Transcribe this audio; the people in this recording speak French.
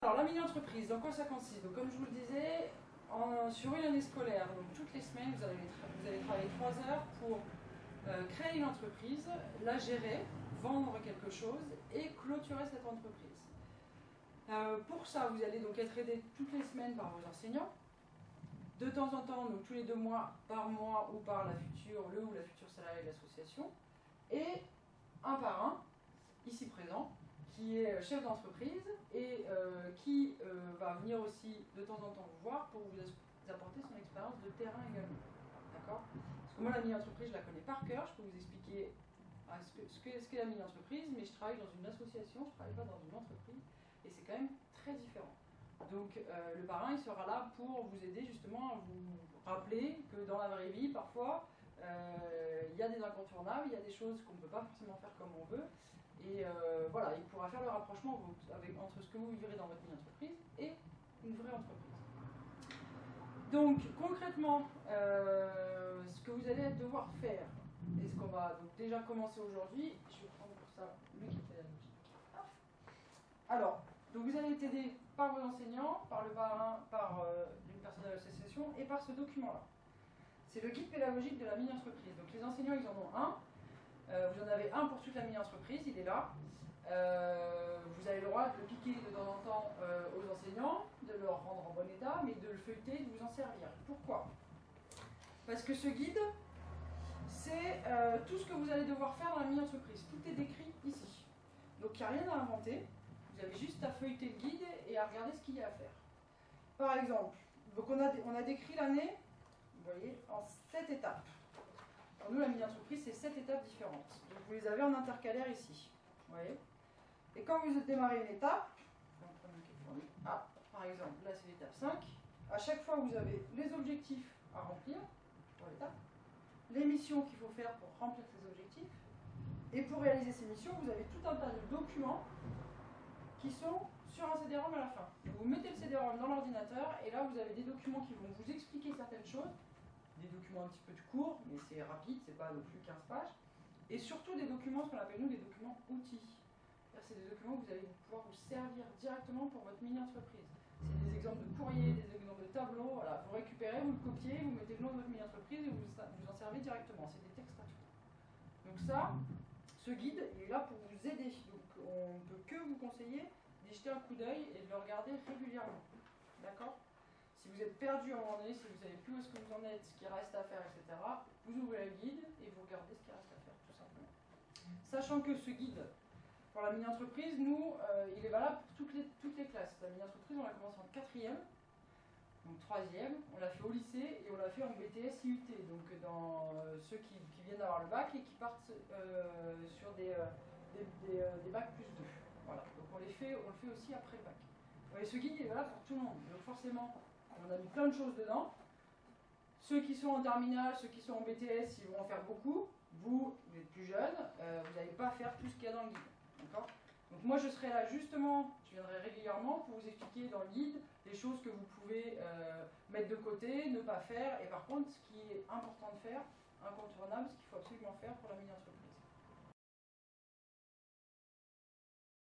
Alors, la mini-entreprise, dans quoi ça consiste? Donc, comme je vous le disais, sur une année scolaire, donc toutes les semaines, vous allez travailler 3 heures pour créer une entreprise, la gérer, vendre quelque chose et clôturer cette entreprise. Pour ça, vous allez donc être aidé toutes les semaines par vos enseignants. De temps en temps, donc tous les 2 mois, par mois ou par le ou la future salariée de l'association. Et un par un, ici présent, qui est chef d'entreprise et qui va venir aussi de temps en temps vous voir pour vous apporter son expérience de terrain également. D'accord? Parce que moi, la mini-entreprise, je la connais par cœur, je peux vous expliquer ce qu'est la mini-entreprise, mais je travaille dans une association, je ne travaille pas dans une entreprise, et c'est quand même très différent. Donc le parrain, il sera là pour vous aider justement à vous rappeler que dans la vraie vie, parfois, il y a des incontournables, il y a des choses qu'on ne peut pas forcément faire comme on veut. Et voilà, il pourra faire le rapprochement entre ce que vous vivrez dans votre mini-entreprise et une vraie entreprise. Donc concrètement, ce que vous allez devoir faire, et ce qu'on va donc déjà commencer aujourd'hui, je vais prendre pour ça le kit pédagogique. Alors, donc vous allez être aidé par vos enseignants, par le parrain, par une personne de l'association et par ce document-là. C'est le guide pédagogique de la mini-entreprise. Donc les enseignants, ils en ont un. Vous en avez un pour toute la mini-entreprise, il est là. Vous avez le droit de le piquer de temps en temps aux enseignants, de le rendre en bon état, mais de le feuilleter, de vous en servir. Pourquoi? Parce que ce guide, c'est tout ce que vous allez devoir faire dans la mini-entreprise. Tout est décrit ici. Donc il n'y a rien à inventer. Vous avez juste à feuilleter le guide et à regarder ce qu'il y a à faire. Par exemple, donc on a décrit l'année, vous voyez, en 7 étapes. Alors nous, la mini-entreprise, c'est 7 étapes différentes. Donc vous les avez en intercalaire ici. Vous voyez. Et quand vous démarrez une étape, par exemple, là c'est l'étape 5, à chaque fois vous avez les objectifs à remplir pour l'étape, les missions qu'il faut faire pour remplir ces objectifs, et pour réaliser ces missions, vous avez tout un tas de documents qui sont sur un CD-ROM à la fin. Vous mettez le CD-ROM dans l'ordinateur, et là vous avez des documents qui vont vous expliquer certaines choses, des documents un petit peu courts, mais c'est rapide, c'est pas non plus 15 pages, et surtout des documents, ce qu'on appelle nous des documents outils. C'est des documents que vous allez pouvoir vous servir directement pour votre mini-entreprise. C'est des exemples de courrier, des exemples de tableaux, voilà. Vous récupérez, vous le copiez, vous mettez le nom de votre mini-entreprise et vous en servez directement. C'est des textes à tout. Donc ça, ce guide, il est là pour vous aider. Donc on ne peut que vous conseiller d'y jeter un coup d'œil et de le regarder régulièrement. D'accord? Si vous êtes perdu à un moment donné, si vous ne savez plus où est-ce que vous en êtes, ce qui reste à faire, etc., vous ouvrez le guide et vous regardez ce qui reste à faire, tout simplement. Sachant que ce guide, pour la mini-entreprise, nous, il est valable pour toutes les classes. La mini-entreprise, on l'a commencé en 4e, donc 3e, on l'a fait au lycée et on l'a fait en BTS IUT, donc dans ceux qui viennent d'avoir le bac et qui partent sur des bacs plus 2. Voilà, donc on le fait aussi après le bac. Et ce guide, il est valable pour tout le monde, donc forcément, on a mis plein de choses dedans. Ceux qui sont en terminale, ceux qui sont en BTS, ils vont en faire beaucoup. Vous êtes plus jeune, vous n'allez pas faire tout ce qu'il y a dans le guide. D'accord? Donc moi je serai là justement, je viendrai régulièrement pour vous expliquer dans le guide les choses que vous pouvez mettre de côté, ne pas faire, et par contre ce qui est important de faire, incontournable, ce qu'il faut absolument faire pour la mini-entreprise.